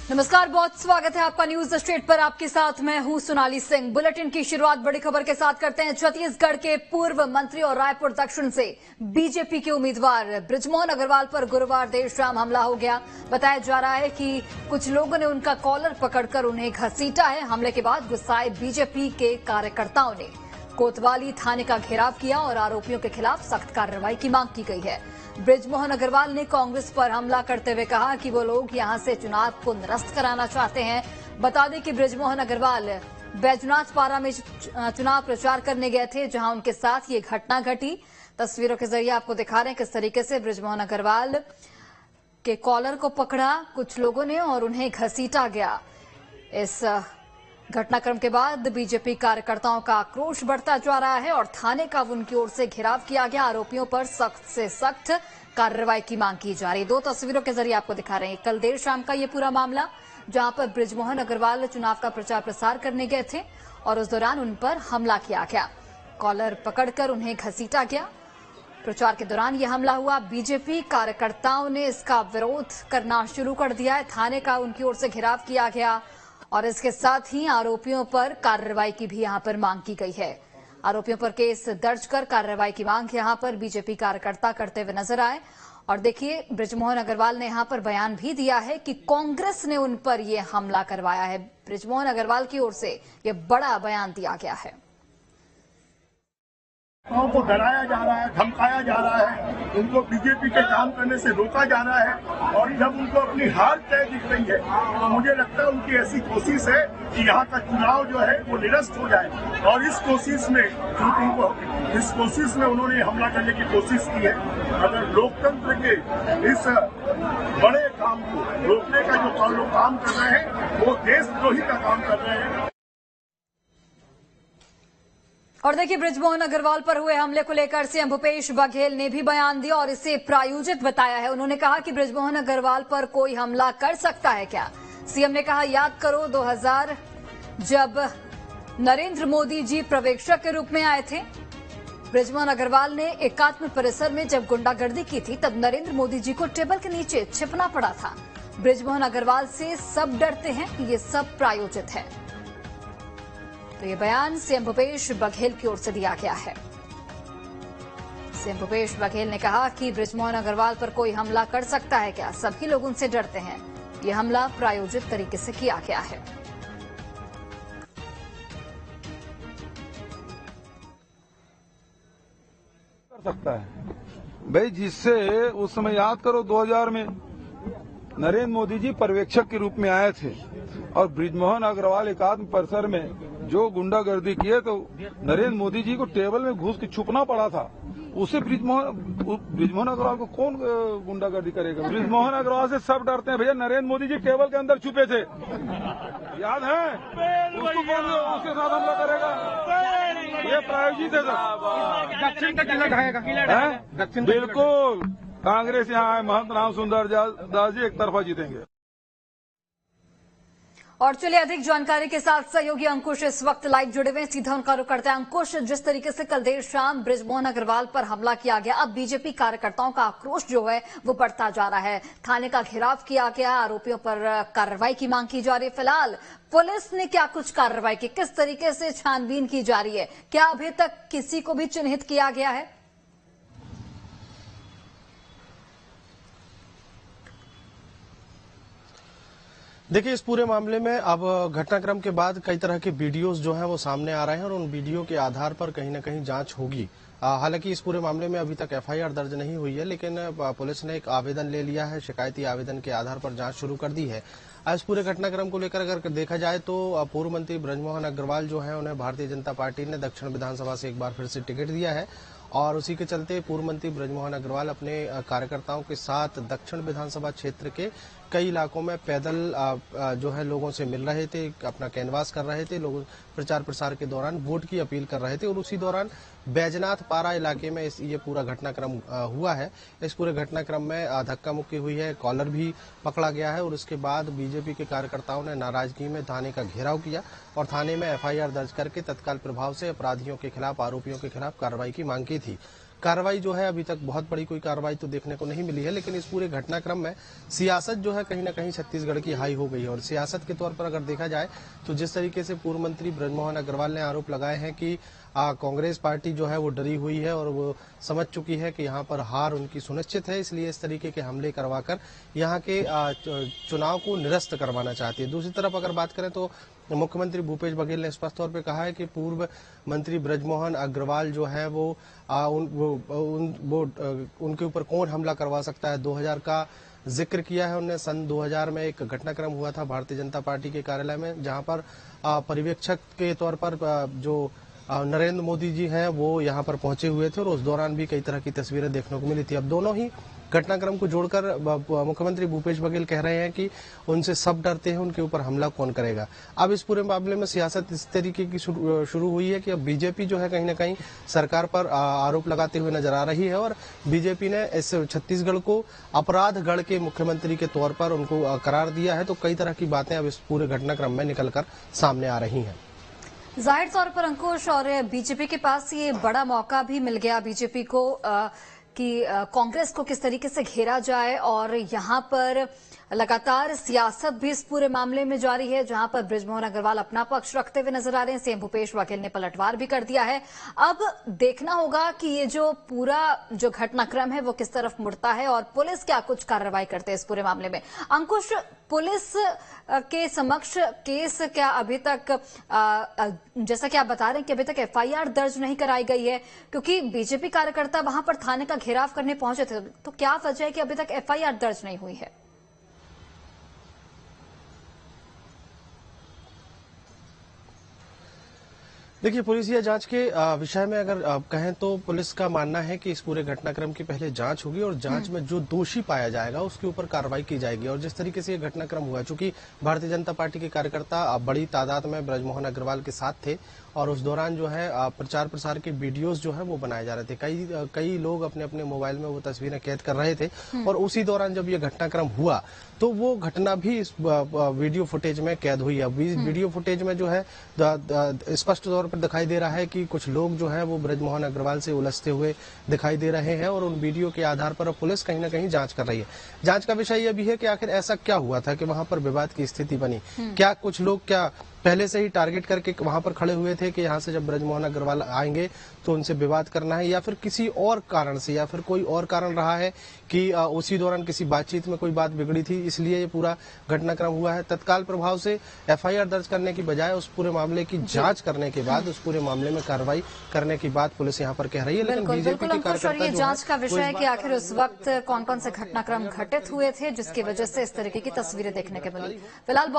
नमस्कार, बहुत स्वागत है आपका न्यूज स्ट्रेट पर। आपके साथ मैं हूं सोनाली सिंह। बुलेटिन की शुरुआत बड़ी खबर के साथ करते हैं। छत्तीसगढ़ के पूर्व मंत्री और रायपुर दक्षिण से बीजेपी के उम्मीदवार बृजमोहन अग्रवाल पर गुरुवार देर शाम हमला हो गया। बताया जा रहा है कि कुछ लोगों ने उनका कॉलर पकड़कर उन्हें घसीटा है। हमले के बाद गुस्साए बीजेपी के कार्यकर्ताओं ने कोतवाली थाने का घेराव किया और आरोपियों के खिलाफ सख्त कार्रवाई की मांग की गई है। बृजमोहन अग्रवाल ने कांग्रेस पर हमला करते हुए कहा कि वो लोग यहां से चुनाव को निरस्त कराना चाहते हैं। बता दें कि बृजमोहन अग्रवाल बैजनाथ पारा में चुनाव प्रचार करने गए थे, जहां उनके साथ ये घटना घटी। तस्वीरों के जरिए आपको दिखा रहे हैं किस तरीके से बृजमोहन अग्रवाल के कॉलर को पकड़ा कुछ लोगों ने और उन्हें घसीटा गया। इस घटनाक्रम के बाद बीजेपी कार्यकर्ताओं का आक्रोश बढ़ता जा रहा है और थाने का उनकी ओर से घेराव किया गया। आरोपियों पर सख्त से सख्त कार्रवाई की मांग की जा रही है। दो तस्वीरों के जरिए आपको दिखा रहे हैं कल देर शाम का ये पूरा मामला, जहां पर बृजमोहन अग्रवाल चुनाव का प्रचार प्रसार करने गए थे और उस दौरान उन पर हमला किया गया। कॉलर पकड़कर उन्हें घसीटा गया। प्रचार के दौरान यह हमला हुआ। बीजेपी कार्यकर्ताओं ने इसका विरोध करना शुरू कर दिया है। थाने का उनकी ओर से घेराव किया गया और इसके साथ ही आरोपियों पर कार्रवाई की भी यहां पर मांग की गई है। आरोपियों पर केस दर्ज कर कार्रवाई की मांग यहां पर बीजेपी कार्यकर्ता करते हुए नजर आए। और देखिए, बृजमोहन अग्रवाल ने यहां पर बयान भी दिया है कि कांग्रेस ने उन पर यह हमला करवाया है। बृजमोहन अग्रवाल की ओर से यह बड़ा बयान दिया गया है। को डराया जा रहा है, धमकाया जा रहा है, उनको बीजेपी के काम करने से रोका जा रहा है। और जब उनको अपनी हार तय दिख रही है तो मुझे लगता है उनकी ऐसी कोशिश है कि यहाँ का चुनाव जो है वो निरस्त हो जाए। और इस कोशिश में उन्होंने हमला करने की कोशिश की है। अगर लोकतंत्र के इस बड़े काम को रोकने का जो लोग काम कर रहे हैं वो देशद्रोही का काम कर रहे हैं। और देखिए, बृजमोहन अग्रवाल पर हुए हमले को लेकर सीएम भूपेश बघेल ने भी बयान दिया और इसे प्रायोजित बताया है। उन्होंने कहा कि बृजमोहन अग्रवाल पर कोई हमला कर सकता है क्या? सीएम ने कहा, याद करो 2000 जब नरेंद्र मोदी जी पर्यवेक्षक के रूप में आए थे। बृजमोहन अग्रवाल ने एकात्म परिसर में जब गुंडागर्दी की थी तब नरेंद्र मोदी जी को टेबल के नीचे छिपना पड़ा था। बृजमोहन अग्रवाल से सब डरते हैं कि ये सब प्रायोजित है। तो ये बयान सीएम भूपेश बघेल की ओर से दिया गया है। सीएम भूपेश बघेल ने कहा कि बृजमोहन अग्रवाल पर कोई हमला कर सकता है क्या? सभी लोग उनसे डरते हैं। ये हमला प्रायोजित तरीके से किया गया है। कर सकता है भाई, जिससे उस समय याद करो 2000 में नरेंद्र मोदी जी पर्यवेक्षक के रूप में आए थे और बृजमोहन अग्रवाल एकात्म परिसर में जो गुंडागर्दी किए तो नरेंद्र मोदी जी को टेबल में घुस के छुपना पड़ा था। उसे बृजमोहन अग्रवाल को कौन गुंडागर्दी करेगा? बृजमोहन अग्रवाल से सब डरते हैं भैया। नरेंद्र मोदी जी टेबल के अंदर छुपे थे, याद है? उसको कौन उसके साथ हमला करेगा? ये प्रायोजित है सर। दक्षिण का किला ढाएगा। दक्षिण बिल्कुल। कांग्रेस यहाँ आए, महंत राम सुंदर दास जी एक तरफा जीतेंगे। और चलिए, अधिक जानकारी के साथ सहयोगी अंकुश इस वक्त लाइव जुड़े हुए हैं। सीधा उनका रुख करते हैं। अंकुश, जिस तरीके से कल देर शाम बृजमोहन अग्रवाल पर हमला किया गया, अब बीजेपी कार्यकर्ताओं का आक्रोश जो है वो बढ़ता जा रहा है। थाने का घेराव किया गया, आरोपियों पर कार्रवाई की मांग की जा रही है। फिलहाल पुलिस ने क्या कुछ कार्रवाई की, किस तरीके से छानबीन की जा रही है? क्या अभी तक किसी को भी चिन्हित किया गया है? देखिए, इस पूरे मामले में अब घटनाक्रम के बाद कई तरह के वीडियोस जो हैं वो सामने आ रहे हैं और उन वीडियो के आधार पर कहीं ना कहीं जांच होगी। हालांकि इस पूरे मामले में अभी तक एफआईआर दर्ज नहीं हुई है, लेकिन पुलिस ने एक आवेदन ले लिया है। शिकायती आवेदन के आधार पर जांच शुरू कर दी है। इस पूरे घटनाक्रम को लेकर अगर देखा जाए तो पूर्व मंत्री बृजमोहन अग्रवाल जो है उन्हें भारतीय जनता पार्टी ने दक्षिण विधानसभा से एक बार फिर से टिकट दिया है और उसी के चलते पूर्व मंत्री बृजमोहन अग्रवाल अपने कार्यकर्ताओं के साथ दक्षिण विधानसभा क्षेत्र के कई इलाकों में पैदल जो है लोगों से मिल रहे थे, अपना कैनवास कर रहे थे, लोगों प्रचार प्रसार के दौरान वोट की अपील कर रहे थे और उसी दौरान बैजनाथ पारा इलाके में ये पूरा घटनाक्रम हुआ है। इस पूरे घटनाक्रम में धक्का मुक्की हुई है, कॉलर भी पकड़ा गया है और उसके बाद बीजेपी के कार्यकर्ताओं ने नाराजगी में थाने का घेराव किया और थाने में एफआईआर दर्ज करके तत्काल प्रभाव से अपराधियों के खिलाफ, आरोपियों के खिलाफ कार्रवाई की मांग की थी। कार्रवाई जो है अभी तक बहुत बड़ी कोई कार्रवाई तो देखने को नहीं मिली है, लेकिन इस पूरे घटनाक्रम में सियासत जो है कहीं ना कहीं छत्तीसगढ़ की हाई हो गई है। और सियासत के तौर पर अगर देखा जाए तो जिस तरीके से पूर्व मंत्री बृजमोहन अग्रवाल ने आरोप लगाए हैं कि कांग्रेस पार्टी जो है वो डरी हुई है और वो समझ चुकी है कि यहाँ पर हार उनकी सुनिश्चित है, इसलिए इस तरीके के हमले करवाकर यहाँ के चुनाव को निरस्त करवाना चाहती है। दूसरी तरफ अगर बात करें तो मुख्यमंत्री भूपेश बघेल ने स्पष्ट तौर पे कहा है कि पूर्व मंत्री बृजमोहन अग्रवाल जो है वो उनके ऊपर कौन हमला करवा सकता है। 2000 का जिक्र किया है उन्होंने। सन 2000 में एक घटनाक्रम हुआ था भारतीय जनता पार्टी के कार्यालय में, जहां पर पर्यवेक्षक के तौर पर जो नरेंद्र मोदी जी हैं वो यहां पर पहुंचे हुए थे और उस दौरान भी कई तरह की तस्वीरें देखने को मिली थी। अब दोनों ही घटनाक्रम को जोड़कर मुख्यमंत्री भूपेश बघेल कह रहे हैं कि उनसे सब डरते हैं, उनके ऊपर हमला कौन करेगा। अब इस पूरे मामले में सियासत इस तरीके की शुरू हुई है कि अब बीजेपी जो है कहीं ना कहीं सरकार पर आरोप लगाते हुए नजर आ रही है और बीजेपी ने इस छत्तीसगढ़ को अपराध गढ़ के मुख्यमंत्री के तौर पर उनको करार दिया है। तो कई तरह की बातें अब इस पूरे घटनाक्रम में निकलकर सामने आ रही हैं। जाहिर तौर पर अंकुश, और बीजेपी के पास ये बड़ा मौका भी मिल गया बीजेपी को कि कांग्रेस को किस तरीके से घेरा जाए, और यहां पर लगातार सियासत भी इस पूरे मामले में जारी है, जहां पर बृजमोहन अग्रवाल अपना पक्ष रखते हुए नजर आ रहे हैं। सीएम भूपेश बघेल ने पलटवार भी कर दिया है। अब देखना होगा कि ये जो पूरा जो घटनाक्रम है वो किस तरफ मुड़ता है और पुलिस क्या कुछ कार्रवाई करते हैं इस पूरे मामले में। अंकुश, पुलिस के समक्ष केस क्या अभी तक जैसा कि आप बता रहे हैं कि अभी तक एफआईआर दर्ज नहीं कराई गई है, क्योंकि बीजेपी कार्यकर्ता वहां पर थाने का घेराव करने पहुंचे थे, तो क्या वजह है कि अभी तक एफआईआर दर्ज नहीं हुई है? देखिए, पुलिसिया जांच के विषय में अगर कहें तो पुलिस का मानना है कि इस पूरे घटनाक्रम की पहले जांच होगी और जांच में जो दोषी पाया जाएगा उसके ऊपर कार्रवाई की जाएगी। और जिस तरीके से ये घटनाक्रम हुआ, चूंकि भारतीय जनता पार्टी के कार्यकर्ता बड़ी तादाद में बृजमोहन अग्रवाल के साथ थे और उस दौरान जो है प्रचार प्रसार के वीडियोस जो है वो बनाए जा रहे थे। कई लोग अपने अपने मोबाइल में वो तस्वीरें कैद कर रहे थे और उसी दौरान जब ये घटनाक्रम हुआ तो वो घटना भी इस वीडियो फुटेज में कैद हुई है। वीडियो फुटेज में जो है स्पष्ट तौर पर दिखाई दे रहा है कि कुछ लोग जो है वो बृजमोहन अग्रवाल से उलझते हुए दिखाई दे रहे हैं और उन वीडियो के आधार पर पुलिस कहीं ना कहीं जांच कर रही है। जांच का विषय यह भी है कि आखिर ऐसा क्या हुआ था कि वहां पर विवाद की स्थिति बनी। क्या कुछ लोग क्या पहले से ही टारगेट करके वहां पर खड़े हुए थे कि यहां से जब बृजमोहन अग्रवाल आएंगे तो उनसे विवाद करना है, या फिर किसी और कारण से, या फिर कोई और कारण रहा है कि उसी दौरान किसी बातचीत में कोई बात बिगड़ी थी, इसलिए ये पूरा घटनाक्रम हुआ है। तत्काल प्रभाव से एफआईआर दर्ज करने की बजाय उस पूरे मामले की जांच करने के बाद उस पूरे मामले में कार्रवाई करने की बात पुलिस यहाँ पर कह रही है। लेकिन बीजेपी के कार्यकर्ता जांच का विषय है कि आखिर उस वक्त कौन कौन से घटनाक्रम घटित हुए थे जिसकी वजह से इस तरीके की तस्वीरें देखने को मिली। फिलहाल